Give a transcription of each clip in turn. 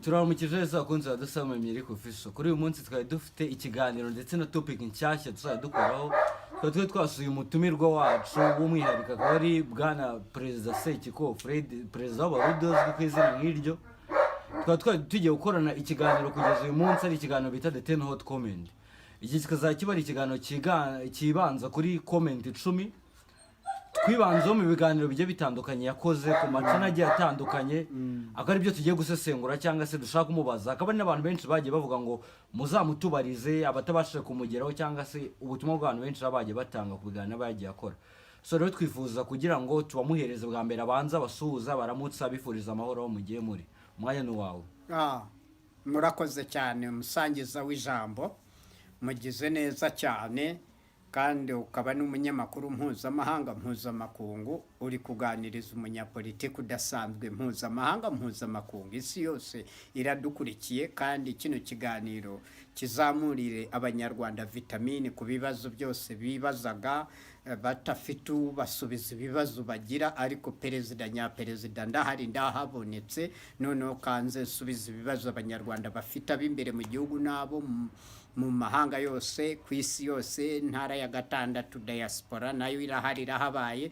turamukije neza abakunzi badusaba Myeriko Official. Kuri uyu munsi twari dufite ikiganiro ndetse na topic nshyashya tuzajya dukoraho. Twari twasuye umutumirwa wacu w'umwihariko akaba ari bwana Perezida Sekikubo Fred, perezida w'Abarundi uzwi ku izina nk'iryo. Twari tugiye gukorana ikiganiro kugeza uyu munsi, ari ikiganiro bita The 10 Hot Comment. Iki kikazajya kiba ari ikiganiro kibanza kuri comment 10 twibanzeho mu biganiro bigiye bitandukanye yakoze ku macana agiye atandukanye, akaba ari byo tugiye gusesengura cyangwa se dushaka kumubaza. Akaba ari n'abantu benshi bagiye bavuga ngo muzamutubarize abatabashije kumugeraho, cyangwa se ubutumwa bw'abantu benshi bagiye batanga ku biganiro bagiye akora. So rero twifuza kugira ngo tubamuhereze bwa mbere abanza basuhuza, baramutsa, bifuriza amahoro aho mugiye muri. Umwanya ni wawe. Murakoze cyane umusangiza w'ijambo, mugize neza cyane, kandi ukaba n'umunyamakuru mpuzamakungu uri kuganiriza umunyapolitiki udasanzwe mpuzamakungu. Isi yose iradukurikiye, kandi kino kiganiro kizamurire abanyarwanda vitamine ku bibazo byose bibazaga batafite basubiza ibibazo bagira. Ariko perezida nyaperezida ndahari, ndahabonetse, noneho kanze subiza ibibazo abanyarwanda bafite ab'imbere mu gihugu nabo mu mahanga yose, ku isi yose. Ntara ya gatandatu diaspora nayo irahari, irahabaye,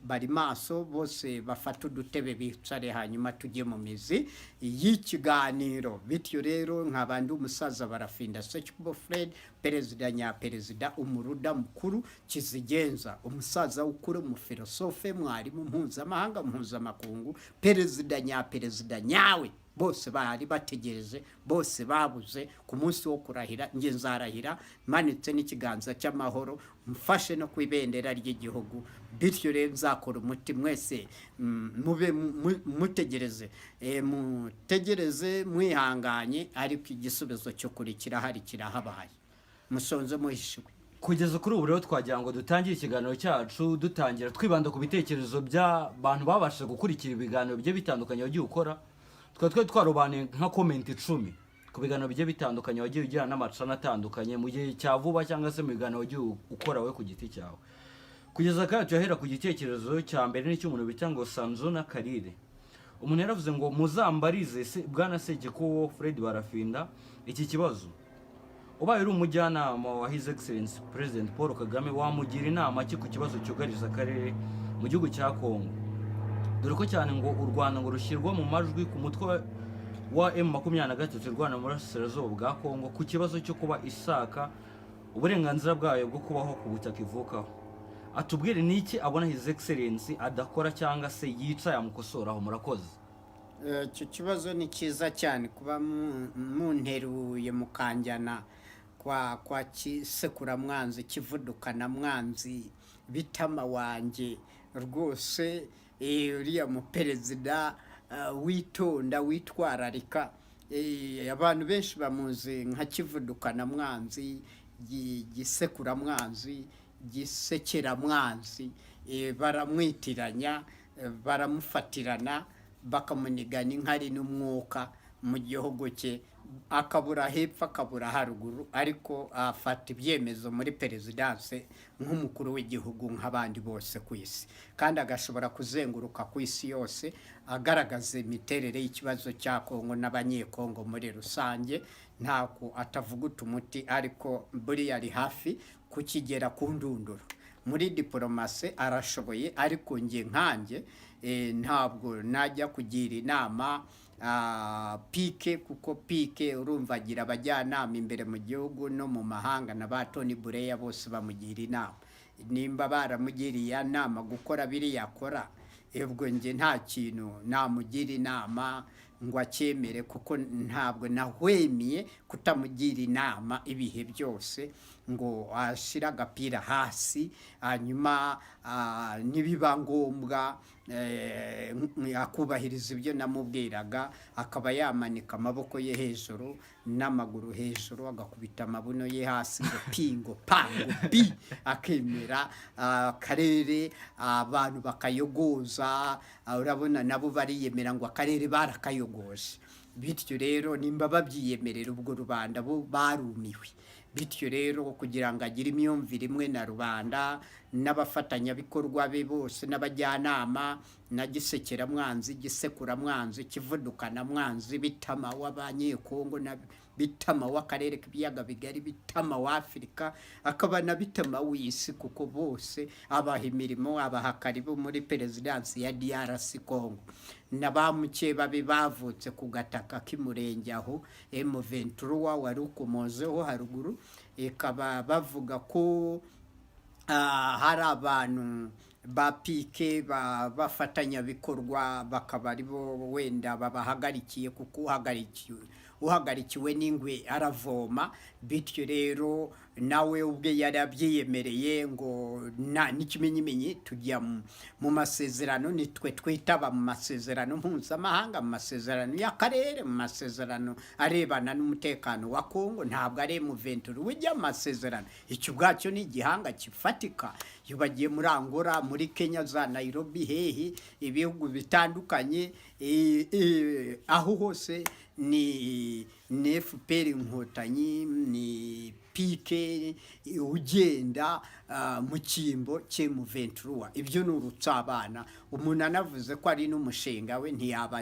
bari maso bose, bafata udutebe bicare, hanyuma tujye mu mizi y'ikiganiro. Bityo rero nk'abandi umusaza barafinda Sekikubo Fred, perezida nyaperezida, umuruda mukuru kizigenza, umusaza ukuri, umufilosofe, mwarimu mpuzamakungu, perezida nyaperezida nyawe. Bose bari bategereje, bose babuze ku munsi wo kurahira. Nge nzarahira manitse n'ikiganza cy'amahoro, mfashe no kwibendera ry'igihugu. Bityo rero nzakora umuti, mwese mube mutegereze, mutegereze mwihanganye, ariko igisubizo cyo kuri kirahari, kirahabaye, musonze muhishiwe. Kugeza kuri ubu rero twagira ngo dutangire ikiganiro cyacu dutangira twibanda ku bitekerezo by'abantu babashije gukurikira ibiganiro bigiye bitandukanye wagiye ukora. Twari twarubaniye nka comment 10 ku biganiro bigiye bitandukanye wagiye ugira n'amacana atandukanye mu gihe cya vuba, cyangwa se mu biganiro wagiye ukora we ku giti cyawe. Kugeza kandi tuyahera ku gitekerezo cya mbere n'icy'umuntu bita ngo Sanzona Karire. Umuntu yaravuze ngo muzambarize bwana Sekikubo Fred barafinda iki kibazo. Ubaye uri umujyanama wa His Excellency President Paul Kagame, wamugira inama ki ku kibazo cyugarije akarere mu gihugu cya Kongo? Dore ko cyane ngo u Rwanda ngo rushyirwa mu majwi ku mutwe wa M23 Rwanda mu burasirazuba bwa Kongo ku kibazo cyo kuba isaka uburenganzira bwayo bwo kubaho ku butaka ivukaho. Atubwire niki abona His Excellency adakora cyangwa se yica yamukosoraho. Murakoze. Icyo kibazo ni cyiza cyane kuba munteruye mukanjyana kwa kisekura mwanzi, kivudukana mwanzi, bitama wanjye rwose. Uriya mu perezida witonda, witwararika. Abantu benshi bamuzi nka kivudukana mwanzi, gisekura mwanzi, gisekera mwanzi. Baramwitiranya, baramufatirana, bakamunigana inkari n'umwuka mu gihugu cye, akabura hepfo akabura haruguru. Ariko afata ibyemezo muri perezidanse nk'umukuru w'igihugu nk'abandi bose ku isi, kandi agashobora kuzenguruka ku isi yose agaragaza imiterere y'ikibazo cya Kongo n'abanyekongo muri rusange. Ntako atavuguta umuti, ariko buriya ari hafi kukigera ku ndunduro. Muri diplomasi arashoboye, ariko nkanjye ntabwo najya kugira inama Pike, kuko Pike urumva agira abajyanama imbere mu gihugu no mu mahanga, na ba Tony Bureya bose bamugira inama. Nimba baramugiriye inama gukora biriya akora, ubwo nge nta kintu namugira inama ngo acyemere, kuko ntabwo nahwemiye kutamugira inama ibihe byose, ngo ashira agapira hasi, hanyuma nibiba ngombwa akubahiriza ibyo namubwiraga, akaba yamanika amaboko ye hejuru n'amaguru hejuru, agakubita amabuno ye hasi, ngo pingo pango bi, akemera akarere, abantu bakayogoza. Urabona nabo bariyemera ngo akarere barakayogoje. Bityo rero nimba babyiyemerera, ubwo rubanda bo barumiwe, bityo rero kugira ngo agire imyumvire imwe na rubanda n'abafatanyabikorwa be bose n'abajyanama na gisekeramwanzi, gisekuramwanzi, kivudukanamwanzi, bitama w'abanyekongo na bitama w'akarere k'ibiyaga bigari, bitama w'Afurika, akaba na bitama w'isi, kuko bose abaha imirimo, abaha karibu muri perezidansi ya DRC Congo. Na ba mukeba be bavutse ku gataka k'imurenge aho M23 wari ukomozeho haruguru, ikaba bavuga ko hari abantu ba pike bafatanyabikorwa, bakaba ari bo wenda babahagarikiye, kuko uhagarikiwe n'ingwe aravoma. Bityo rero nawe ubwe yarabyiyemereye ngo n'ikimenyimenyi tujya mu masezerano, nitwe twitaba mu masezerano mpuzamahanga, mu masezerano y'akarere, mu masezerano arebana n'umutekano wa Kongo. Ntabwo ari M23 ujya mu masezerano. Icyo ubwacyo ni igihanga kifatika. Iyo bagiye muri Angola, muri Kenya, za Nairobi, hehe, ibihugu bitandukanye, aho hose ni FPR inkotanyi, ni pike ugenda mu cyimbo cye mu M23. Ibyo ni urutsabana. Umuntu anavuze ko ari n'umushinga we ntiyaba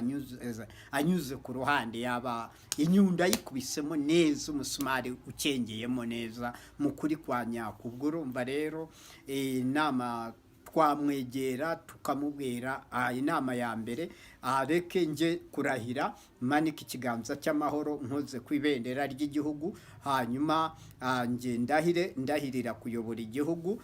anyuze ku ruhande, yaba inyunda yikubisemo neza, umusumari ukengeyemo neza mu kuri kwa nyako. Ubwo urumva rero inama twamwegera tukamubwira, inama ya mbere, areke nje kurahira, manika ikiganza cy'amahoro nkoze ku ibendera ry'igihugu, hanyuma nje ndahirira kuyobora igihugu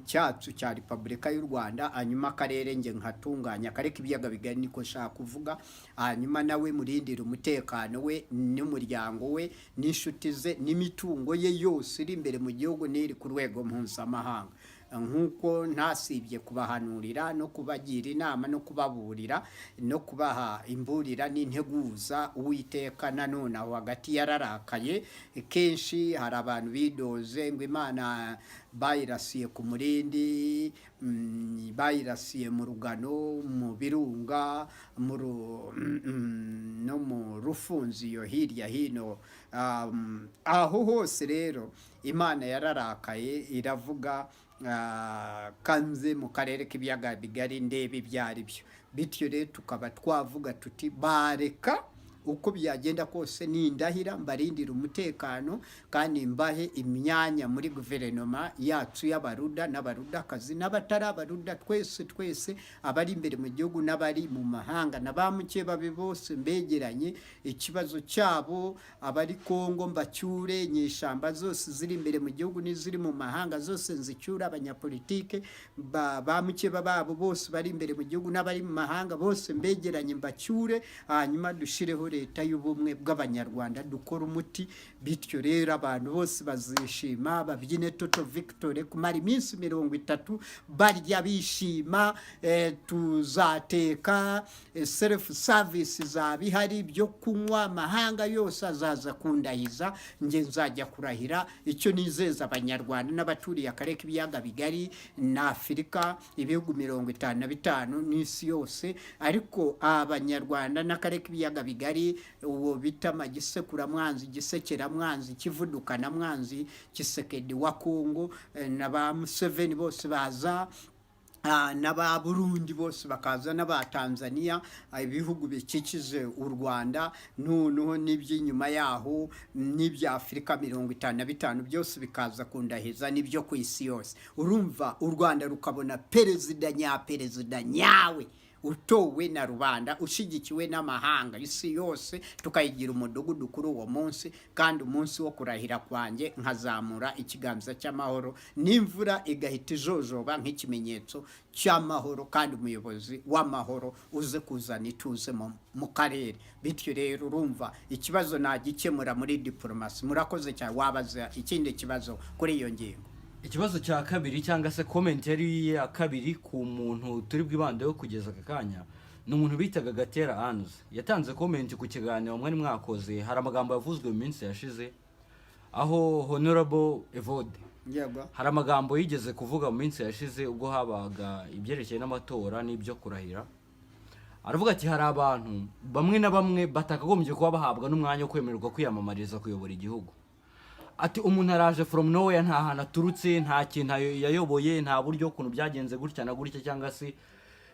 cyacu cya Repubulika y'u Rwanda, hanyuma akarere nje nkatunganya, kareka ibiyaga bigari, niko nshaka kuvuga. Hanyuma nawe murindira umutekano we n'umuryango we n'inshuti ze n'imitungo ye yose iri imbere mu gihugu n'iri ku rwego mpuzamahanga. Nk'uko ntasibye kubahanurira no kubagira inama no kubaburira no kubaha imburira n'integuza, Uwiteka nanone aho hagati yararakaye. Kenshi hari abantu bidoze ngo Imana bayirasiye ku murindi, bayirasiye mu rugano, mu birunga, no mu rufunzi yo hirya hino. Aho hose rero Imana yararakaye, iravuga kanze mu karere k'ibiyaga bigari ndebe ibyari byo. Bityo rero tukaba twavuga tuti bareka uko byagenda kose nindahira mbarindira umutekano, kandi mbahe imyanya muri guverinoma yacu y'abaruda n'abarudakazi n'abatari abaruda, twese abari imbere mu gihugu n'abari mu mahanga, na ba mukeba be bose mbegeranye. Ikibazo cyabo abari Kongo mbacyure, inyeshamba zose ziri imbere mu gihugu n'iziri mu mahanga zose nzicyura, abanyapolitike ba mukeba babo bose bari imbere mu gihugu n'abari mu mahanga bose mbegeranye mbacyure, hanyuma dushireho leta y'ubumwe bw'abanyarwanda, dukora umuti. Bityo rero abantu bose bazishima, babyine Toto Victory kumara iminsi 30 barya bishima. Tuzateka self service zabihari, byo kunywa, amahanga yose azaza kundahiza, nge nzajya kurahira. Icyo nizeza abanyarwanda n'abaturiye akarere k'ibiyaga bigari na Afurika, ibihugu 55 n'isi yose, ariko abanyarwanda n'akarere k'ibiyaga bigari, uwo bitama gisekuramwanzi, gisekeramwanzi, kivudukanamwanzi, Kisekedi wa Kongo, na ba Museveni bose baza, n'aba Burundi bose bakaza, n'aba Tanzania, ibihugu bikikije u Rwanda, noneho n'iby'inyuma yaho n'ibya Afurika 55 byose bikaza kundahiza, n'ibyo ku isi yose. Urumva u Rwanda rukabona perezida nyawe utowe na rubanda, ushigikiwe n'amahanga, isi yose tukayigira umudugudu kuri uwo munsi. Kandi umunsi wo kurahira kwanjye nkazamura ikiganza cy'amahoro, n'imvura igahita ijojoba nk'ikimenyetso cy'amahoro, kandi umuyobozi w'amahoro uze kuzana ituze mu karere. Bityo rero urumva ikibazo nagikemura muri diplomasi. Murakoze cyane. Wabaza ikindi kibazo kuri iyo ngingo? Ikibazo cya kabiri cyangwa se commentary ya kabiri ku muntu turi bwibandeho kugeza aka kanya, ni umuntu bitaga Gatera Anze. Yatanze comment ku kiganiro mwari mwakoze. Hari amagambo yavuzwe mu minsi yashize, aho Honorable Evode hari amagambo yigeze kuvuga mu minsi yashize ubwo habaga ibyerekeye n'amatora n'ibyo kurahira. Aravuga ati hari abantu bamwe na bamwe batakagombye kuba bahabwa n'umwanya wo kwemererwa kwiyamamariza kuyobora igihugu. ati umuntu araje from nowhere, nta hantu aturutse, nta kintu yayoboye, nta buryo ukuntu byagenze gutya na gutya, cyangwa se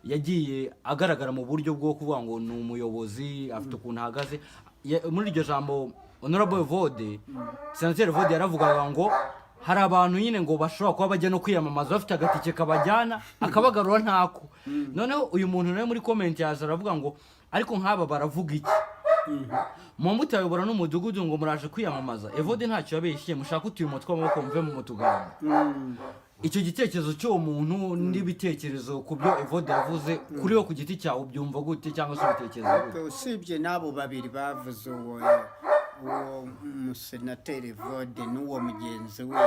yagiye agaragara mu buryo bwo kuvuga ngo ni umuyobozi afite ukuntu ahagaze. Muri iryo jambo Honorable Evode, Senateri Evode yaravugaga ngo hari abantu nyine ngo bashobora kuba bajya no kwiyamamaza bafite agatike kabajyana akabagarura ntako. Noneho uyu muntu nawe muri comment yaje aravuga ngo ariko nk'aba baravuga iki? Mwambuta yobora n'umudugudu ngo muraje kwiyamamaza. Evode ntacyo yabeshye, mushaka utuye umutwe w'amaboko mve mu mutuganda. Icyo gitekerezo cy'uwo muntu n'ibitekerezo ku byo Evode yavuze kuri wo ku giti cyawe ubyumva gute cyangwa se ubitekereza gute? Usibye n'abo babiri bavuze uwo Senateri Evode n'uwo mugenzi we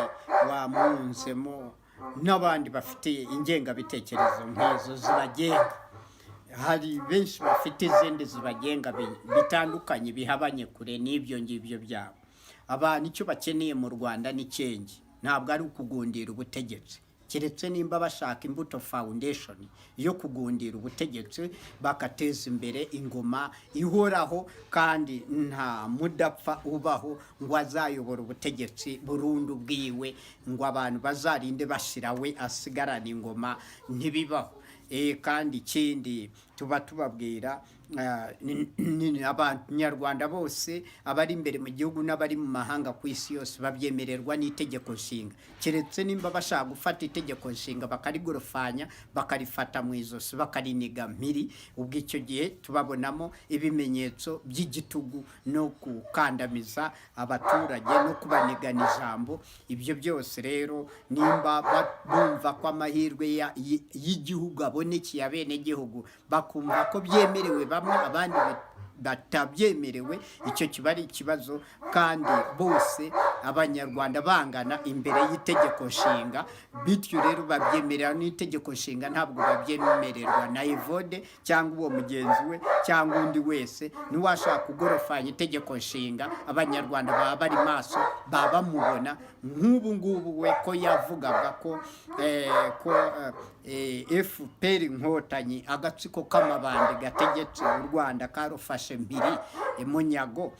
wamunzemo, n'abandi bafite ingengabitekerezo nk'izo zibagenga. Hari benshi bafite izindi zibagenga bitandukanye bihabanye kure n'ibyo ngibyo byabo. Abantu icyo bakeneye mu Rwanda ni change, ntabwo ari ukugundira ubutegetsi, keretse nimba bashaka Imbuto Foundation yo kugundira ubutegetsi bakateza imbere ingoma ihoraho kandi nta mudapfa ubaho ngo azayobora ubutegetsi burundu bwiwe ngo abantu bazarinde bashirawe asigarana ingoma, ntibibaho. Kandi ikindi tuba tubabwira abanyarwanda bose abari imbere mu gihugu n'abari mu mahanga ku isi yose babyemererwa n'itegeko nshinga, keretse nimba bashaka gufata itegeko nshinga bakarigorofanya bakarifata mu izosi bakariniga mpiri, ubwo icyo gihe tubabonamo ibimenyetso by'igitugu no gukandamiza abaturage no kubanigana ijambo. Ibyo byose rero nimba bumva ko amahirwe y'igihugu abonekeye abenegihugu bakumva ko byemerewe bamwe abandi batabyemerewe, icyo kiba ari ikibazo. Kandi bose abanyarwanda bangana imbere y'itegeko nshinga, bityo rero babyemerera n'itegeko nshinga, ntabwo babyemererwa na Evode cyangwa uwo mugenzi we cyangwa undi wese. Niwashaka kugorofanya itegeko nshinga, abanyarwanda baba bari maso, baba bamubona. Nk'ubu ngubu we ko yavugaga ko FPR Inkotanyi agatsiko k'amabandi gategetse u Rwanda karufashe mbiri munyago,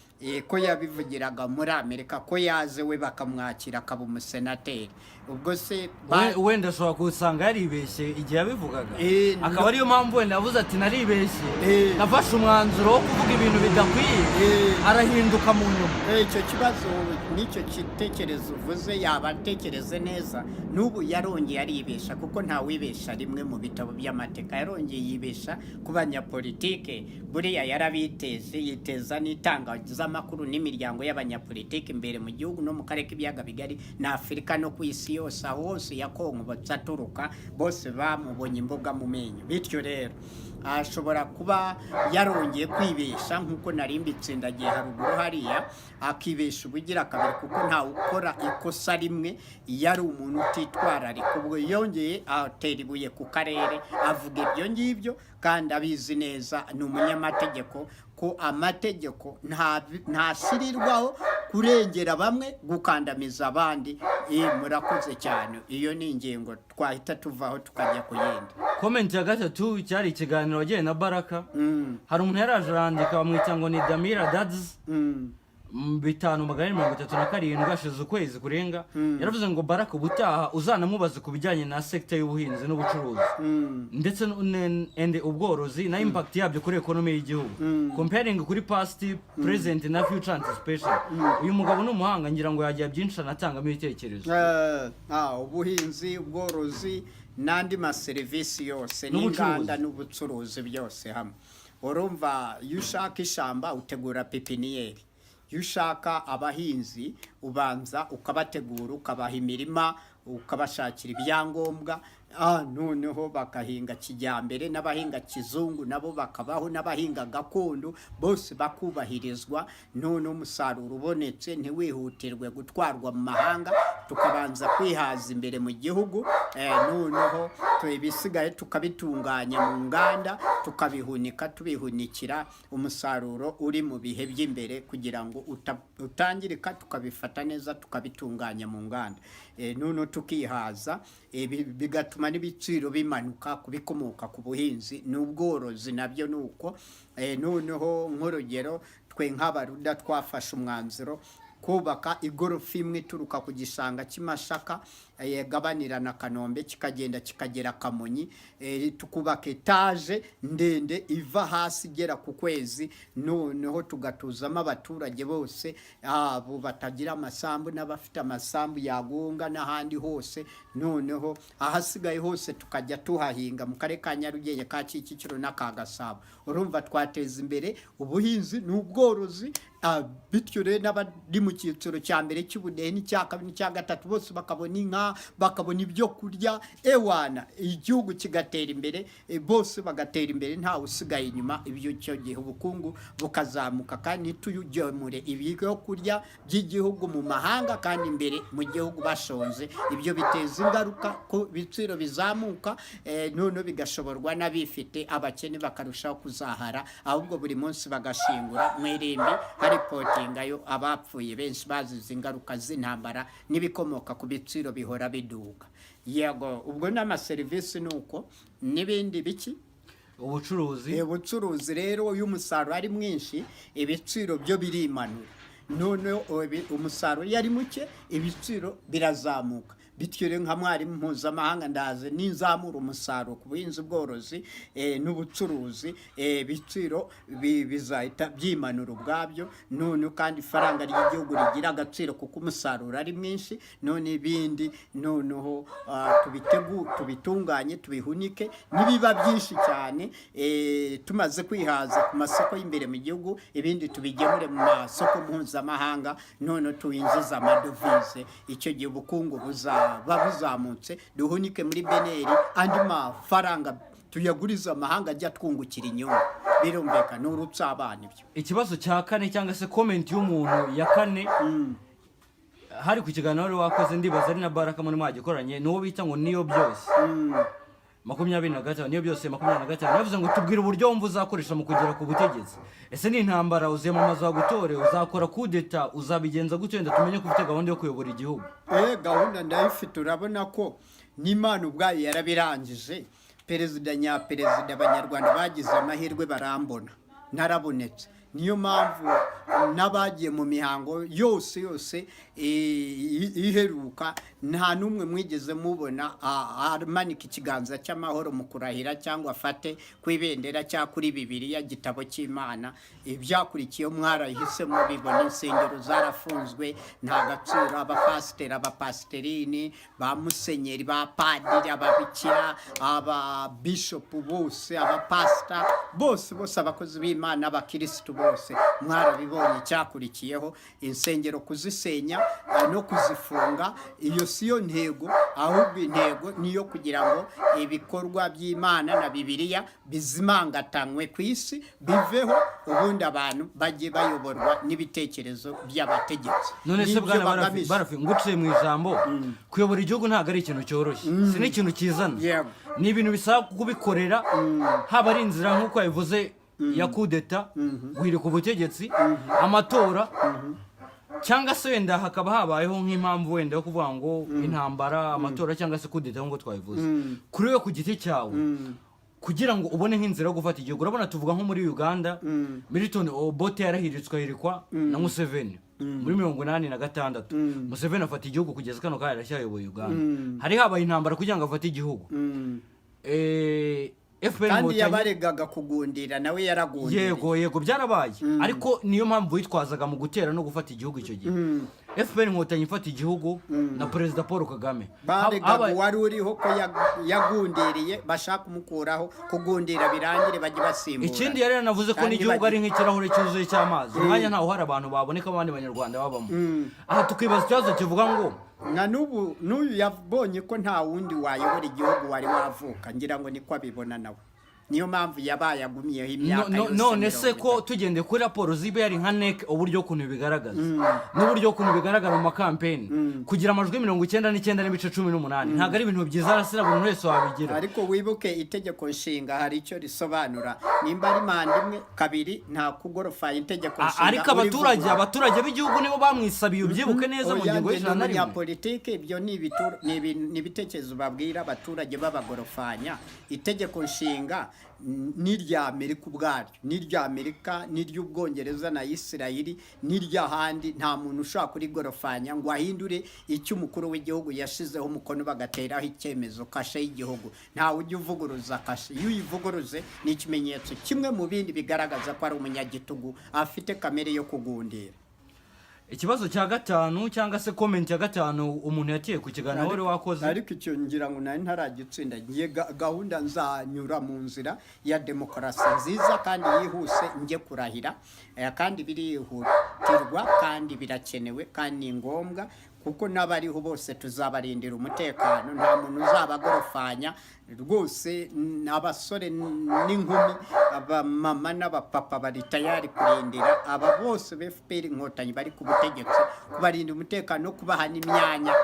ko yabivugiraga muri Amerika ko yaze we bakamwakira akaba umusenateri. Ubwo se wenda ashobora kusanga yaribeshye igihe yabivugaga, akaba ariyo mpamvu wenda yavuze ati naribeshye, nafashe umwanzuro wo kuvuga ibintu bidakwiye, arahinduka mu nyuma. Icyo kibazo n'icyo gitekerezo uvuze yaba atekereze neza. N'ubu yarongeye aribesha, kuko nta wibesha rimwe mu bitabo by'amateka. Yarongeye yibesha ku banyapolitike, buriya yarabiteze, yiteza n'itangazamakuru n'imiryango y'abanyapolitike imbere mu gihugu no mu karere k'ibiyaga bigari na Afurika no ku isi yose. Aho hose yakonkobotse aturuka, bose bamubonye imboga mu menyo. Bityo rero ashobora kuba yarongeye kwibesha nk'uko narimbitse ndagiye haruguru hariya, akibesha ubugira kabiri, kuko ntawe ukora ikosa rimwe yari umuntu utitwararika. Ubwo yongeye atera ibuye ku karere, avuga ibyo ngibyo kandi abizi neza, ni umunyamategeko, ko amategeko ntashyirirwaho kurengera bamwe gukandamiza abandi. Murakoze cyane. Iyo ni ingingo twahita tuvaho tukajya ku yindi. Comment ya gatatu cyari ikiganiro wagiye na Baraka. Hari umuntu yaraje arandika bamwita ngo ni Damira Dads 5,737 ashize ukwezi kurenga. Yaravuze ngo Baraka ubutaha uzanamubaze ku bijyanye na sector y'ubuhinzi n'ubucuruzi ndetse n'ende ubworozi na impact yabyo kuri economy y'igihugu, comparing kuri past, present na future anticipation. Uyu mugabo n'umuhanga ngira ngo yagiye byinshi anatangamo ibitekerezo. Ubuhinzi, ubworozi n'andi maserivisi yose n'inganda n'ubucuruzi byose hamwe. Urumva iyo ushaka ishamba utegura pepiniyeri, iyo ushaka abahinzi ubanza ukabategura, ukabaha imirima, ukabashakira ibyangombwa, noneho bakahinga kijyambere, n'abahinga kizungu nabo bakabaho, n'abahinga gakondo bose bakubahirizwa. None umusaruro ubonetse ntiwihutirwe gutwarwa mu mahanga, tukabanza kwihaza imbere mu gihugu. Noneho ibisigaye tukabitunganya mu nganda, tukabihunika, tubihunikira umusaruro uri mu bihe by'imbere kugira ngo utangirika, tukabifata neza tukabitunganya mu nganda. None tukihaza, bigatuma n'ibiciro bimanuka kubikomoka ku buhinzi n'ubworozi nabyo nuko. Noneho nk'urugero twe nk'abaruda twafashe umwanzuro kubaka igorofa imwe ituruka ku gishanga cy'Imashaka gabanira na Kanombe kikagenda kikagera Kamonyi, tukubaka etaje ndende iva hasi igera ku kwezi, noneho tugatuzamo abaturage bose abo batagira amasambu n'abafite amasambu yagunga n'ahandi hose, noneho ahasigaye hose tukajya tuhahinga mu karere ka Nyarugenge, ka Kicukiro n'aka Gasabo. Urumva twateza imbere ubuhinzi n'ubworozi, bityo rero n'abari mu cyiciro cya mbere cy'ubudehe n'icya kabiri n'icya gatatu bose bakabona inka, bakabona ibyo kurya, ewana igihugu kigatera imbere, bose bagatera imbere ntawe usigaye inyuma. Ibyo cyo gihe ubukungu bukazamuka, kandi tugemure ibyo kurya by'igihugu mu mahanga kandi imbere mu gihugu bashonze. Ibyo biteza ingaruka ko ibiciro bizamuka, none bigashoborwa n'abifite, abakene bakarushaho kuzahara, ahubwo buri munsi bagashingura mu irimbi haripotingayo abapfuye benshi bazize ingaruka z'intambara n'ibikomoka ku biciro bihora biduka. Yego, ubwo n'amaserivisi nuko n'ibindi biki ubucuruzi rero iyo umusaruro ari mwinshi ibiciro byo birimanura, none umusaruro yari muke ibiciro birazamuka. Bityo rero nka mwarimu mpuzamahanga ndaze n'inzamura umusaruro ku buhinzi bworozi n'ubucuruzi, ibiciro bizahita byimanura ubwabyo, none kandi ifaranga ry'igihugu rigira agaciro kuko umusaruro ari mwinshi. None ibindi noneho tubitunganye tubihunike, nibiba byinshi cyane tumaze kwihaza ku masoko y'imbere mu gihugu, ibindi tubigemure mu masoko mpuzamahanga, none tuwinjiza amadovize. Icyo gihe ubukungu buzamutse, duhunike muri beneri, andi mafaranga tuyaguriza amahanga ajya twungukira inyungu. Birumvikana n'urutse abana ibyo. Ikibazo cya kane cyangwa se comment y'umuntu ya kane, hari ku kiganiro wakoze ndibaza ari na Baraka muri mwagikoranye, n'uwo bita ngo niyo byose 25 niyo byose 25, yavuze ngo tubwire uburyo wumva uzakoresha mu kugera ku butegetsi. Ese ni intambara uziyamamaza gutore, uzakora kudeta, uzabigenza gute? Wenda tumenye ko ufite gahunda yo kuyobora igihugu. Gahunda ndayifite. Urabona ko n'Imana ubwayo yarabirangije. Perezida nyaperezida abanyarwanda bagize amahirwe barambona, narabonetse. Niyo mpamvu n'abagiye mu mihango yose iheruka nta numwe mwigeze mubona amanika ikiganza cy'amahoro mu kurahira cyangwa afate ku ibendera cyangwa kuri Bibiliya gitabo cy'Imana. Ibyakurikiye mwarahisemo bibona, insengero zarafunzwe, nta gaciro abapasiteri, abapasiterini, ba musenyeri, ba padiri, ababikira, ababishopu bose, abapasita bose abakozi b'Imana, abakirisitu bose mwarabibonye. Cyakurikiyeho insengero kuzisenya no kuzifunga. Iyo siyo ntego, ahubwo intego niyo kugira ngo ibikorwa by'Imana na Bibiliya bizimangatanywe ku isi, biveho, ubundi abantu bajye bayoborwa n'ibitekerezo by'abategetsi. None se bwana Barafi nguciye mu ijambo, kuyobora igihugu ntabwo ari ikintu cyoroshye, si n'ikintu kizana, ni ibintu bisaba kubikorera, haba ari inzira nk'uko yabivuze ya kudeta, guhirika ubutegetsi, amatora, cyangwa se wenda hakaba habayeho nk'impamvu wenda yo kuvuga ngo intambara, amatora cyangwa se kudeta nk'uko twabivuze. Kuri we ku giti cyawe, kugira ngo ubone nk'inzira yo gufata igihugu, urabona tuvuga nko muri Uganda, Milton Obote yarahiritswa na Museveni muri 86. Museveni afata igihugu kugeza kano kanya aracyayoboye Uganda. Hari habaye intambara kugira ngo afate igihugu. Kandi yabaregaga kugundira, nawe yaragundira. Yego byarabaye, ariko niyo mpamvu yitwazaga mu gutera no gufata igihugu icyo gihe. FPR Inkotanyi ifata igihugu na Perezida Paul Kagame, baregaga wari uriho ko yagundiriye, bashaka kumukuraho, kugundira birangire bajye basimbura. Ikindi yari yanavuze ko n'igihugu ari nk'ikirahure cyuzuye cy'amazi, umwanya ntaho hari abantu baboneka abandi banyarwanda babamo. Aha tukibaza ikibazo kivuga ngo na n'uyu yabonye ko nta wundi wayobora igihugu wari wavuka, ngira ngo niko abibona nawe. Niyo mpamvu yabaye agumiyeho imyaka yose. None se ko tugende kuri raporo zibe yari nka NEC, uburyo kuntu bigaragaza n'uburyo kuntu bigaragara mu makampeni, kugira amajwi 99.18 ntabwo ari ibintu byiza, arasira buri wese wabigira. Ariko wibuke itegeko nshinga hari icyo risobanura, nimba ari manda imwe kabiri nta kugorofa itegeko nshinga. Ariko abaturage b'igihugu nibo bamwisabiye, ubyibuke neza mu ngingo y'ijana ya politike. Ibyo ni ibitekerezo babwira abaturage babagorofanya. Itegeko nshinga n'irya Amerika ubwaryo, n'irya Amerika, n'iry'Ubwongereza na Isirayeli, n'iry'ahandi. Nta muntu ushobora kurigorofanya ngo ahindure icyo umukuru w'igihugu yashizeho umukono bagateraho icyemezo, kashe y'igihugu. Ntawe ujya uvuguruza kashe. Iyo uyivuguruze ni ikimenyetso kimwe mu bindi bigaragaza ko ari umunyagitugu afite kamere yo kugundira. Ikibazo cya gatanu cyangwa se comment ya gatanu umuntu yatiye ku kiganiro wari wakoze, ariko icyo ngira ngo nari ntaragitsinda. Ngiye gahunda nzanyura mu nzira ya demokarasi nziza kandi yihuse, njye kurahira, kandi birihutirwa kandi birakenewe kandi ni ngombwa, kuko n'abariho bose tuzabarindira umutekano. Nta muntu uzabagorofanya rwose. Abasore n'inkumi, abamama n'abapapa bari tayari kurindira aba bose FPR inkotanyi bari ku butegetsi, kubarinda umutekano no kubaha n'imyanya.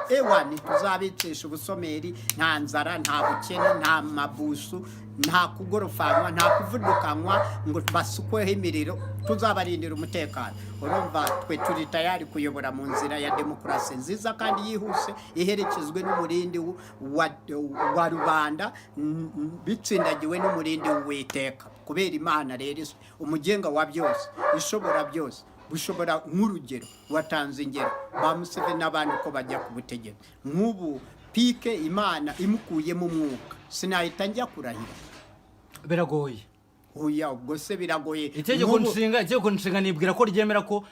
Ntituzabicisha ubusomeri, nta nzara, nta bukene, nta mabusu, nta kugorofanywa, nta kuvudukanwa ngo basukweho imiriro. Tuzabarindira umutekano. Urumva twe turi tayari kuyobora mu nzira ya demokarasi nziza kandi yihuse, iherekezwe n'umurindi wa rubanda, bitsindagiwe n'umurindi w'Uwiteka. Kubera Imana rero umugenga wa byose, ishobora byose, bushobora nk'urugero watanze ingero ba Museveni n'abandi ko bajya ku butegetsi. Nk'ubu pike Imana imukuyemo umwuka, sinahita njya kurahira. biragoye. Oya, ubwo se biragoye. Itegeko nshinga nibwira ko ryemera ko,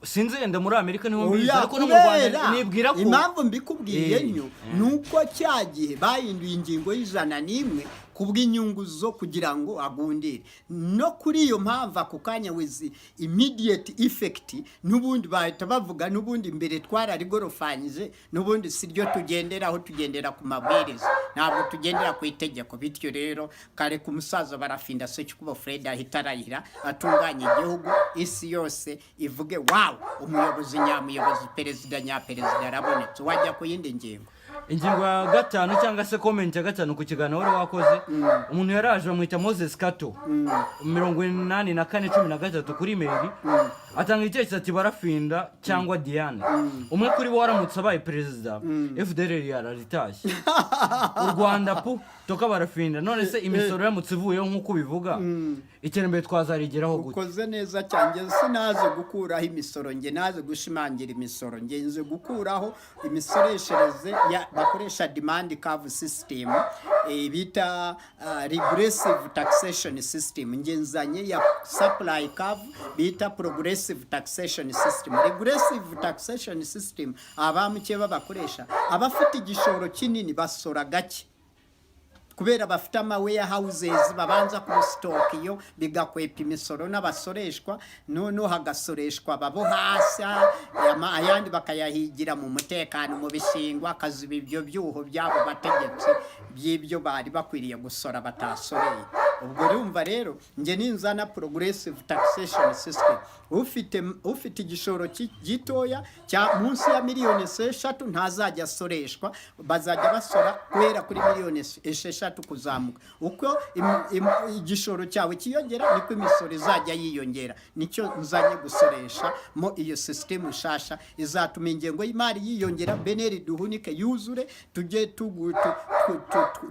sinzi yenda muri Amerika niho mbizi, ariko no mu Rwanda nibwira ko impamvu mbikubwiye nyo nuko cyagihe bahinduye ingingo y'101 kubw'inyungu zo kugira ngo agundire. No kuri iyo mpamvu ako kanya with immediate effect, n'ubundi bahita bavuga n'ubundi mbere twararigorofanyije, n'ubundi siryo tugenderaho, tugendera ku mabwiriza, ntabwo tugendera ku itegeko. Bityo rero kare ku musaza barafinda Sekikubo Fred ahita arahira, atunganya igihugu, isi yose ivuge wow, umuyobozi nyamuyobozi, perezida nyaperezida arabonetse. Wajya ku yindi ngingo. Ingingo ya gatanu cyangwa se comment ya gatanu ku kiganiro wari wakoze, umuntu yaraje bamwita Moses Kato 84:13 kuri mail, atanga icyerekezo ati barafinda cyangwa Diane. Umwe kuri bo waramutse abaye perezida, FDLR yararitashye. U Rwanda toka barafinda. None se imisoro yamutse ivuyeho nk'uko bivuga, iterambere twazarigeraho gute? Ukoze neza cyane. Sinaze gukuraho imisoro, nge naze gushimangira imisoro. Nge nze gukuraho imisoreshereze bakoresha demand curve system, bita regressive taxation system. Nge nzanye ya supply curve bita progressive taxation system. Regressive taxation system abamuke babakoresha, abafite igishoro kinini basora gake, kubera bafite warehouses babanza ku stock iyo bigakwepa imisoro n'abasoreshwa, none hagasoreshwa babo hasi, ayandi bakayahigira mu mutekano, mu bishingwa, akaziba ibyo byuho byabo bategetsi by'ibyo bari bakwiriye gusora batasoreye. Ubwo urumva rero nge ninzana progressive taxation system, ufite igishoro gitoya cya munsi ya miliyoni 6 ntazajya asoreshwa, bazajya basora kubera kuri miliyoni 6 kuzamuka. Uko igishoro cyawe kiyongera niko imisoro izajya yiyongera. Nicyo nzanye gusoresha mo iyo system nshasha, izatuma ingengo y'imari yiyongera, beneri duhunike yuzure, tujye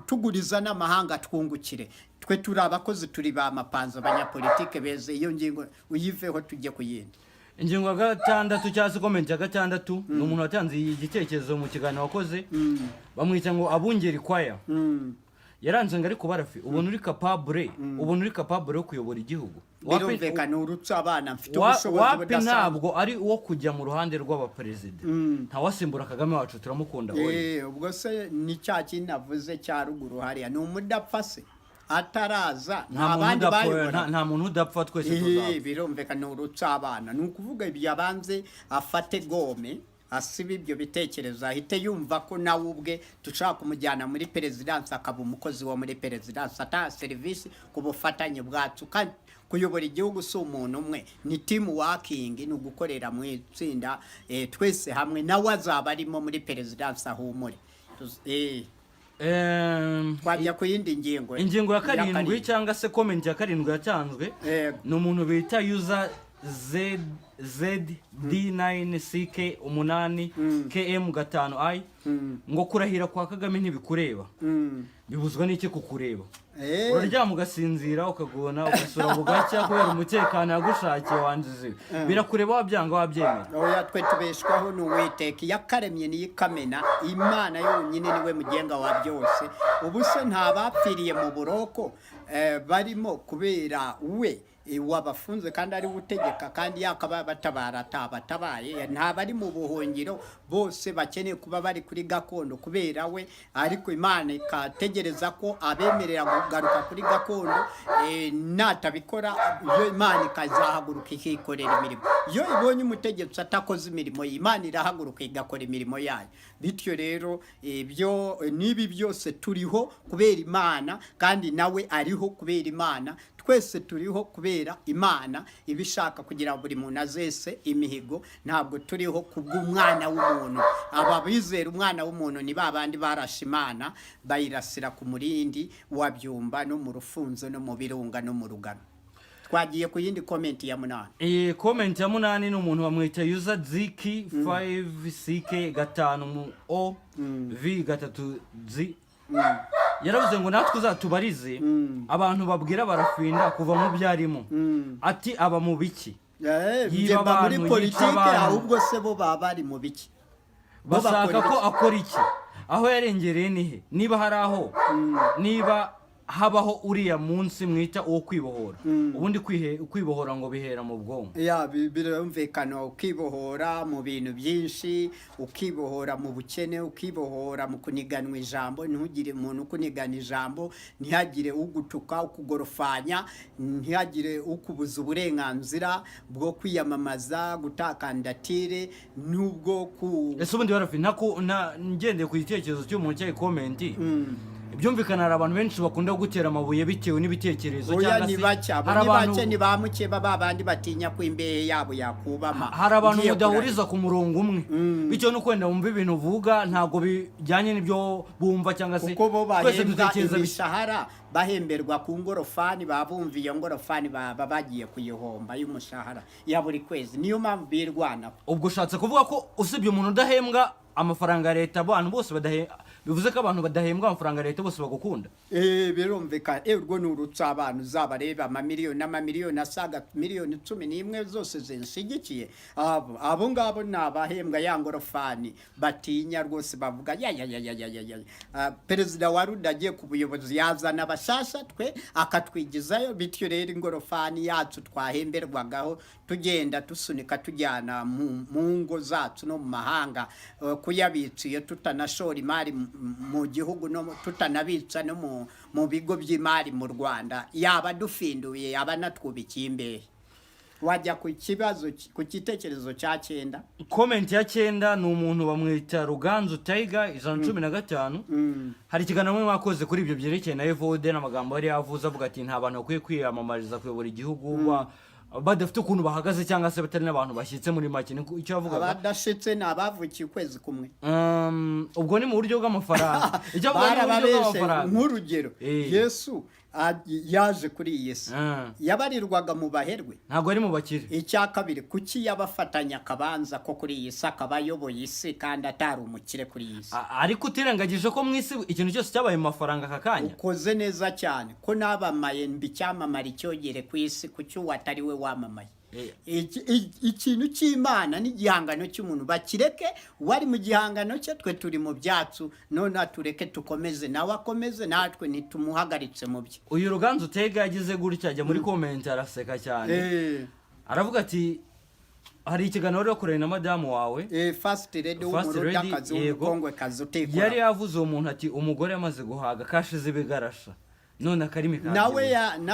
tuguriza n'amahanga twungukire. Twe turi abakozi, turi ba mapanza, abanyapolitike beze. Iyo ngingo uyiveho tujye kuyindi. Ingingo ya gatandatu cyangwa se comment ya gatandatu, ni umuntu watanze igitekerezo mu kiganiro wakoze, bamwita ngo Abungeri Kwaya. Yaranze ngo ariko barafi, ubona uri capable yo kuyobora igihugu. Birumvikana urutse abana, mfite ubushobozi budasanzwe. Ntabwo ari uwo kujya mu ruhande rw'abaperezida. Ntawasimbura Kagame wacu, turamukunda wowe. Ubwo se ni cya kintu navuze cya ruguru hariya, ni umudapfa se ataraza, ntabandi bayobora. Nta muntu udapfa, twese tuzapfa. Birumvikana urutse abana, ni ukuvuga ibyo abanze afate gome, asiba ibyo bitekerezo, ahite yumva ko nawe ubwe dushaka kumujyana muri perezidansi, akaba umukozi wo muri perezidansi, ataha serivisi ku bufatanye bwacu. Kandi kuyobora igihugu si umuntu umwe, ni team working, ni ugukorera mu itsinda, twese hamwe. Nawe azaba arimo muri perezidansi ahumure. Twajya ku yindi ngingo. Ingingo ya karindwi cyangwa se comment ya karindwi yatanzwe, ni umuntu bita user ZD9CK8KM5I, ngo kurahira kwa Kagame ntibikureba. bibuzwa n'iki kukureba? Eh, Uraryama ugasinzira ukagona ugasura bugacya kubera umutekano yagushakiye wanjize. Birakureba wabyanga wabyemera. oya twe tubeshwaho n'Uwiteka yakaremye n'ikamena Imana yonyine niwe mugenga wa byose. Ubu se nta bapfiriye mu buroko barimo kubera we wabafunze kandi ari utegeka kandi yakaba batabara atabatabaye. Nta bari mu buhungiro bose bakeneye kuba bari kuri gakondo kubera we, ariko Imana ikategereza ko abemerera kugaruka kuri gakondo, natabikora iyo Imana ikazahaguruka ikikorera imirimo. Iyo ibonye umutegetsi atakoze imirimo, Imana irahaguruka igakora imirimo yayo. Bityo rero nibi byose turiho kubera Imana kandi nawe ariho kubera Imana. Twese turiho kubera Imana ibishaka kugira buri muntu azese imihigo. Ntabwo turiho kubw'umwana w'umuntu. Aba bizera umwana w'umuntu ni babandi barashe Imana bayirasira ku murindi wa Byumba no mu Rufunzo no mu Birunga no mu Rugano. Twagiye ku yindi comment ya 8. Comment ya 8 ni umuntu bamwita user Ziki 5CK 5 O V 3 Z. Yaravuze ngo natwe uzatubarize abantu babwira barafinda kuva mu byarimo. Ati aba mu biki? Yiba muri politike ahubwo se bo bari mu biki? Basaka ko akora iki? Aho yarengereye nihe? Niba hari aho niba habaho uriya munsi mwita uwo kwibohora. Ubundi kwibohora ngo bihera mu bwonko. Birumvikana ukibohora mu bintu byinshi, ukibohora mu bukene, ukibohora mu kuniganwa ijambo. Ntugire umuntu kunigana ijambo, ntihagire ugutuka, ukugorofanya, ntihagire ukubuza uburenganzira bwo kwiyamamaza, gutakandatire nubwo ese ubundi barafi ngendeye ku gitekerezo cy'umuntu cyayi comment. Byumvikana hari abantu benshi bakunda gutera amabuye bitewe n'ibitekerezo cyangwa se hari abantu ni bamuke babandi batinya ko imbehe yabo yakubama. Hari abantu mudahuriza ku murongo umwe bityo no kwenda bumva ibintu uvuga ntago bijyanye n'ibyo bumva cyangwa se twese dutekereza bishahara bahemberwa ku ngorofani babumviye ngorofani baba bagiye kuyihomba y'umushahara ya buri kwezi. Niyo mpamvu birwana. Ubwo ushatse kuvuga ko usibye umuntu udahembwa amafaranga ya leta abantu bose bivuze ko abantu badahembwa amafaranga ya leta bose bagukunda? Birumvikana. Urwo n'urutsa abantu zabareba amamiliyoni asaga miliyoni 11 zose zinsigikiye. Abo ngabo nabahembwa ya ngorofani batinya rwose bavuga perezida wa Ruda agiye ku buyobozi yazana abashasha twe akatwigizayo. Bityo rero ingorofani yacu twahemberwagaho tugenda tusunika tujyana mu ngo zacu no mu mahanga kuyabiciye tutanashora imari mu gihugu no tutanabitsa no mu bigo by'imari mu Rwanda yaba dufinduye yaba natwubikiye imbehe. Wajya ku kibazo ku gitekerezo cya 9. Comment ya 9 ni umuntu bamwita Ruganzu Tiger 115. Hari ikiganiro mwe mwakoze kuri ibyo byerekeye na Evode n'amagambo yari yavuze avuga ati nta bantu bakwiye kwiyamamariza kuyobora igihugu badafite ukuntu bahagaze cyangwa se batari n'abantu bashyitse muri make. Icyo avuga badashitse nabavukiye ukwezi kumwe. Ubwo ni mu buryo bw'amafaranga. Icyo avuga ni mu buryo bw'amafaranga. Nk'urugero Yesu yaje kuri iyi si yabarirwaga mu baherwe ntabwo ari mu bakire. Icya kabiri kuki yabafatanya akabanza ko kuri iyi si akabayoboye isi kandi atari umukire kuri iyi si? Ariko utirengagije ko mu isi ikintu cyose cyabaye mu mafaranga aka kanya. Ukoze neza cyane ko nabamaye mbicyamamara icyogere ku isi kuki watari we wamamaye. Ikintu cy'Imana n'igihangano cy'umuntu bakireke wari mu gihangano cye, twe turi mu byacu none atureke tukomeze nawe akomeze natwe nitumuhagaritse mu bye. Uyu Ruganzu Tega yagize gutya ajya muri comment araseka cyane. Aravuga ati hari ikiganiro ryo kurena madamu wawe First Lady w'umurudakazi w'umukongwe kazi utekora yari yavuze uwo muntu ati umugore yamaze guhaga kashize ibigarasha none akarimi kaje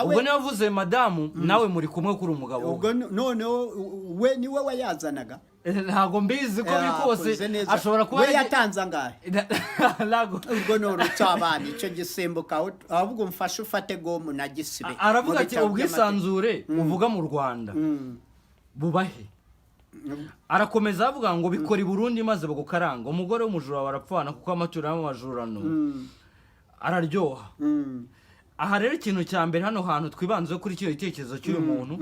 ubwo ne yavuze madamu nawe muri kumwe kuri umugabo ubwo none we niwe wayazanaga ntago mbizi ko bikose ashobora kuba yatanze angahe nago ubwo no rutabana icyo gisembuka ahubwo mfashe ufate gomu na gisibe. Aravuga ati ubwisanzure uvuga mu Rwanda bubahe. Arakomeza avuga ngo bikora i Burundi maze bagukaranga umugore w'umujura barapfana kuko amatura y'amajurano araryoha. aha rero ikintu cya mbere hano hantu twibanzeho kuri kino gitekerezo cy'uyu muntu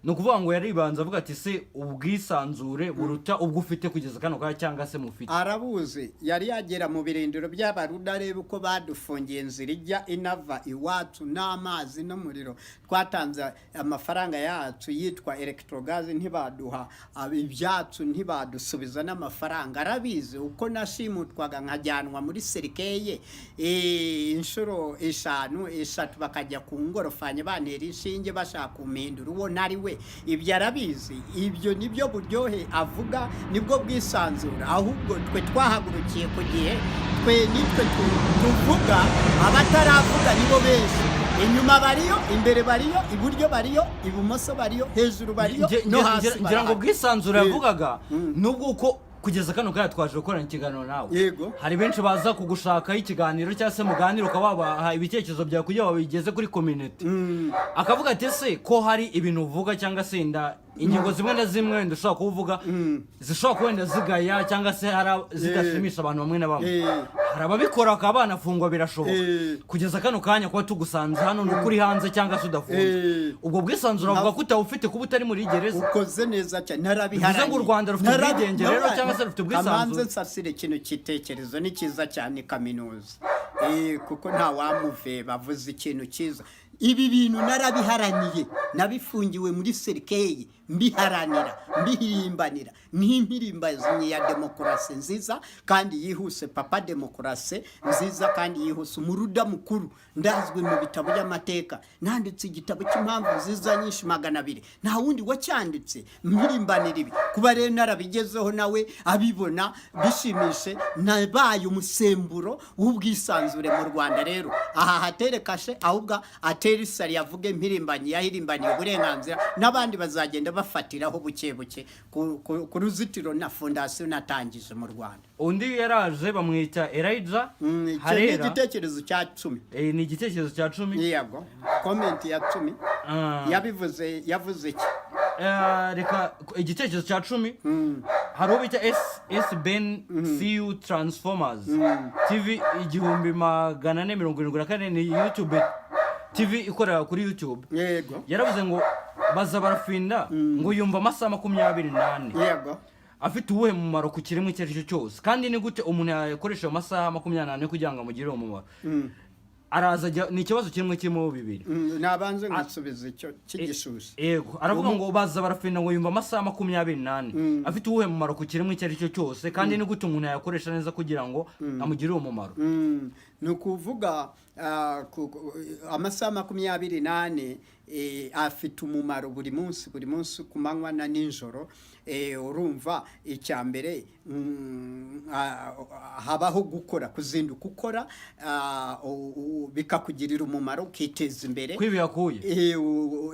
ni ukuvuga ngo yaribanza avuga ati se ubwisanzure buruta ubwo ufite kugeza kano kanya cyangwa se mufite. arabuzi yari yagera mu birindiro by'abaruda areba uko badufungiye inzira ijya inava iwacu n'amazi n'umuriro, twatanze amafaranga yacu yitwa electrogazi ntibaduha, ibyacu ntibadusubiza n'amafaranga. arabizi uko nashimutwaga nkajyanwa muri serikeye inshuro 5-6 bakajya ku ngorofanye bantera inshinge bashaka kumpindura uwo nari we. ibyo arabizi, ibyo nibyo buryohe avuga, nibwo bwisanzura. ahubwo twe twahagurukiye ku gihe, twe nitwe tuvuga, abataravuga nibo benshi. inyuma bariyo, imbere bariyo, iburyo bariyo, ibumoso bariyo, hejuru bariyo no hasi. ngira ngo bwisanzure yavugaga nubwo uko kugeza kano kanya twaje gukorana ikiganiro nawe. Yego. hari benshi baza kugushakaho ikiganiro cyangwa se muganiro ukabaha ibitekerezo byawe kugira ngo babigeze kuri community. akavuga ati se ko hari ibintu uvuga cyangwa se ingingo zimwe na zimwe wenda ushobora kuvuga zishobora kuba wenda zigaya cyangwa se zidashimisha abantu bamwe na bamwe. hari ababikora bakaba banafungwa, birashoboka. kugeza kano kanya kuba tugusanze hano ni ukuri hanze cyangwa se udafunze. ubwo bwisanzure avuga ko utawufite kuba utari muri gereza. ukoze neza cyane, narabiharanye. bivuze ngo u Rwanda rufite ubwigenge rero cyangwa se rufite ubwisanzure. amanze nsasire ikintu cyitekerezo ni cyiza cyane kaminuza, kuko nta wamuve bavuze ikintu cyiza. ibi bintu narabiharaniye, nabifungiwe muri serikeye mbiharanira, mbihirimbanira nk'impirimbanyi ya demokarasi nziza kandi yihuse, papa demokarasi nziza kandi yihuse, umuruda mukuru. ndazwe mu bitabo by'amateka, nanditse igitabo cy'impamvu nziza nyinshi 200. nta wundi wacyanditse, mpirimbanira ibi. kuba rero narabigezeho nawe abibona bishimishe, nabaye umusemburo w'ubwisanzure mu Rwanda. rero aha hatere kashe, ahubwo ateri sari yavuge mpirimbanyi yahirimbaniye uburenganzira, n'abandi bazagenda bafatiraho buke buke ku ruzitiro na fondasiyo natangije mu Rwanda. undi yaraje bamwita Elijah Harera. ni igitekerezo cya 10. ni igitekerezo cya 10. yego, comment ya 10. yavuze iki? reka igitekerezo cya 10 hari ubita Ben CU Transformers TV 1474 ni YouTube TV ikorera kuri YouTube. Yego. yaravuze ngo baza barafinda ngo yumva amasaha 28. Yego. afite ubuhe mumaro ku kiremwa icyo ari cyo cyose, kandi ni gute umuntu yakoresha amasaha 28 kugira ngo amugire umumaro? araza ni ikibazo kimwe kirimo bibiri. nabanze ngasubiza icyo cy'igishusho. yego, aravuga ngo baza barafinda ngo yumva amasaha 28 afite ubuhe mumaro ku kiremwa icyo ari cyo cyose, kandi ni gute umuntu yakoresha neza kugira ngo amugire umumaro? ni ukuvuga amasaha 28 afite umumaro buri munsi ku manywa na nijoro. urumva icya mbere habaho gukora, kuzinduka ukora, bikakugirira umumaro, ukiteza imbere. kwibiyakuye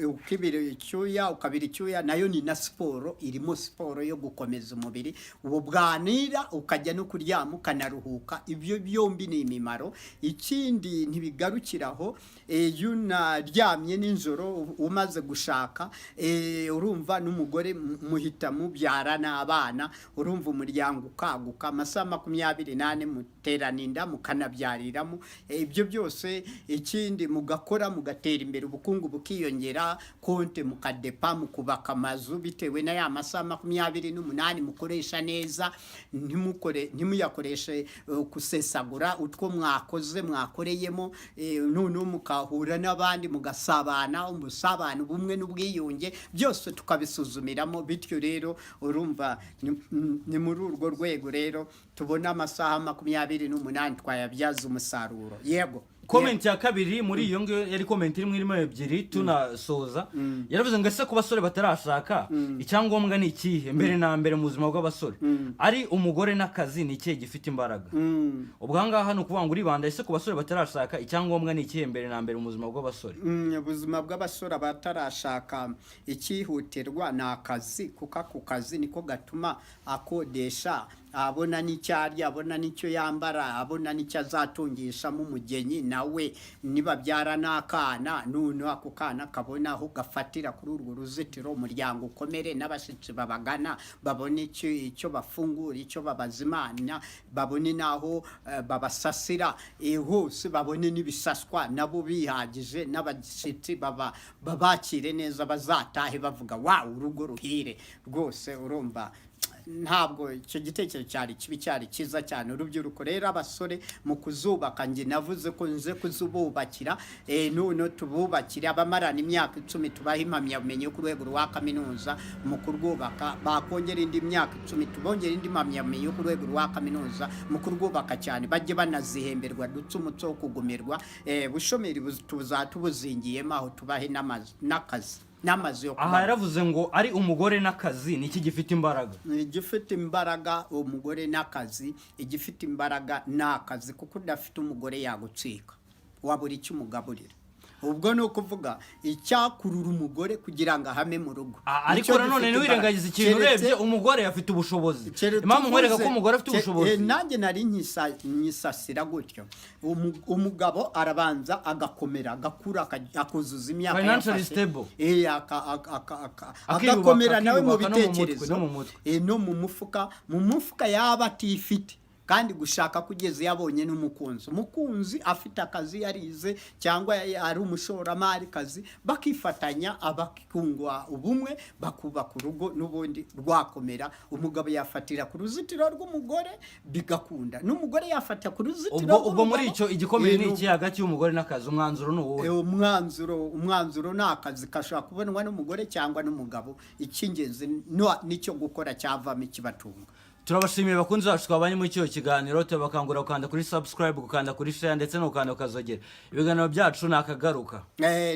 ukibira icyuya, ukabira icyuya, nayo ni na siporo, irimo siporo yo gukomeza umubiri. ubu bwanira ukajya no kuryama ukanaruhuka, ibyo byombi ni imimaro. ikindi ntibigarukiraho, iyo unaryamye nijoro umaze gushaka, urumva n'umugore muhita mubyara n'abana, urumva umuryango ukaguka. amasaha 28 muterana inda mukanabyariramo, ibyo byose. ikindi mugakora, mugatera imbere, ubukungu bukiyongera, konte mukadepa, mukubaka amazu bitewe na ya masaha 28 mukoresha neza. ntimuyakoreshe kusesagura utwo mwakoreyemo, noneho mukahura n'abandi mugasabana, umusabano, ubumwe n'ubwiyunge, byose tukabisuzumiramo. bityo rero urumva ni muri urwo rwego rero tubona amasaha 28 twayabyaza umusaruro. Yego. comment ya kabiri muri iyo ngiyo yari comment irimo ebyiri tunasoza. yaravuze ngo ese ku basore batarashaka icyangombwa ni ikihe mbere na mbere mu buzima bw'abasore? ari umugore n'akazi ni ikihe gifite imbaraga? ubwo ahangaha ni ukuvuga ngo uribanda ese ku basore batarashaka icyangombwa ni ikihe mbere na mbere mu buzima bw'abasore? ubuzima bw'abasore batarashaka icyihutirwa ni akazi, kuko ako kazi niko gatuma akodesha abona n'icyo arya abona n'icyo yambara abona n'icyo azatungishamo umugeni nawe nibabyara n'akana noneho ako kana kabona aho gafatira kuri urwo ruzitiro umuryango ukomere n'abashyitsi babagana babone icyo bafungura icyo babazimana babone n'aho babasasira hose babone n'ibisaswa nabo bihagije n'abashyitsi babakire neza bazatahe bavuga wawu urugo ruhire rwose urumva ntabwo icyo gitekerezo cyari kibi cyari cyiza cyane urubyiruko rero abasore mu kuzubaka njye navuze ko nze kuzububakira none tububakire abamarana imyaka 10 tubaha impamyabumenyi yo ku rwego rwa kaminuza mu kurwubaka bakongera indi myaka 10 tubongera indi impamyabumenyi yo ku rwego rwa kaminuza mu kurwubaka cyane bajye banazihemberwa dutse umuco wo kugumirwa bushomeri tuzatubuzingiyemo aho tubahe n'akazi n'amazi yo aha yaravuze ngo ari umugore n'akazi niki gifite imbaraga igifite imbaraga umugore n'akazi igifite imbaraga n'akazi kuko udafite umugore yagucika wabura icyo umugaburira ubwo ni ukuvuga icyakurura umugore kugira ngo ahame mu rugo ariko nanone ntiwirengagize ikintu urebye umugore afite ubushobozi impamvu nkwereka ko umugore afite ubushobozi nanjye nari nyisasira gutyo umugabo arabanza agakomera agakura akuzuza imyaka financially stable agakomera nawe mu bitekerezo no mu mufuka yaba atifite kandi gushaka kugeza yabonye umukunzi afite akazi yarize cyangwa ari umushoramari kazi bakifatanya abakungwa ubumwe bakubaka urugo n'ubundi rwakomera umugabo yafatira ku ruzitiro rw'umugore bigakunda n'umugore yafata ku ruzitiro ubwo muri icyo igikomeye ni iki hagati y'umugore n'akazi umwanzuro ni uwo umwanzuro n'akazi kashobora kubonwa n'umugore cyangwa n'umugabo icy'ingenzi nicyo gukora cyavamo ikibatunga turabashimiye bakunzi bacu twabanye muri cyo kiganiro tubakangura gukanda kuri subscribe gukanda kuri share ndetse no gukanda ukazogera ibiganiro byacu nakagaruka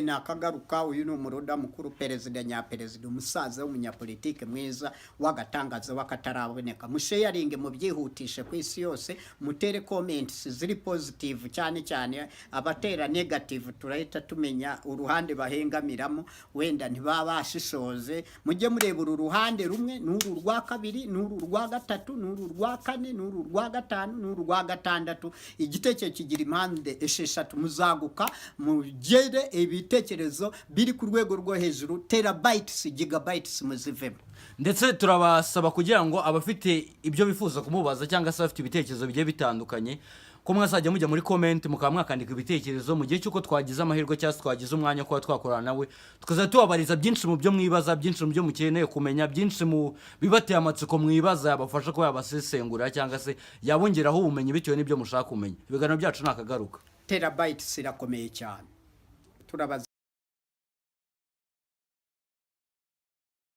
nakagaruka uyu ni umuruda mukuru perezida nyaperezida umusaza w'umunyapolitike mwiza wagatangaza wakataraboneka musharinge mu byihutishe ku isi yose mutere comments ziri positive cyane cyane abatera negative turahita tumenya uruhande bahengamiramo wenda ntibabashishoze mujye mureba uruhande rumwe n'uru rwa kabiri n'uru rwa gatatu n'uru rwa kane n'uru rwa gatanu n'uru rwa gatandatu igitekerezo kigira impande 6 muzaguka mugere ibitekerezo biri ku rwego rwo hejuru terabytes gigabytes muzivemo ndetse turabasaba kugira ngo abafite ibyo bifuza kumubaza cyangwa se bafite ibitekerezo bigiye bitandukanye ko mwazajya mujya muri comment mukaba mwakandika ibitekerezo mu gihe cyuko twagize amahirwe cyangwa twagize umwanya ko twakorana nawe tukaza tubabariza byinshi mu byo mwibaza byinshi mu byo mukeneye kumenya byinshi mu bibateye amatsiko mwibaza yabafasha ko yabasesengura cyangwa se yabongeraho ubumenyi bitewe n'ibyo mushaka kumenya ibiganiro byacu nakagaruka terabytes irakomeye cyane turabaza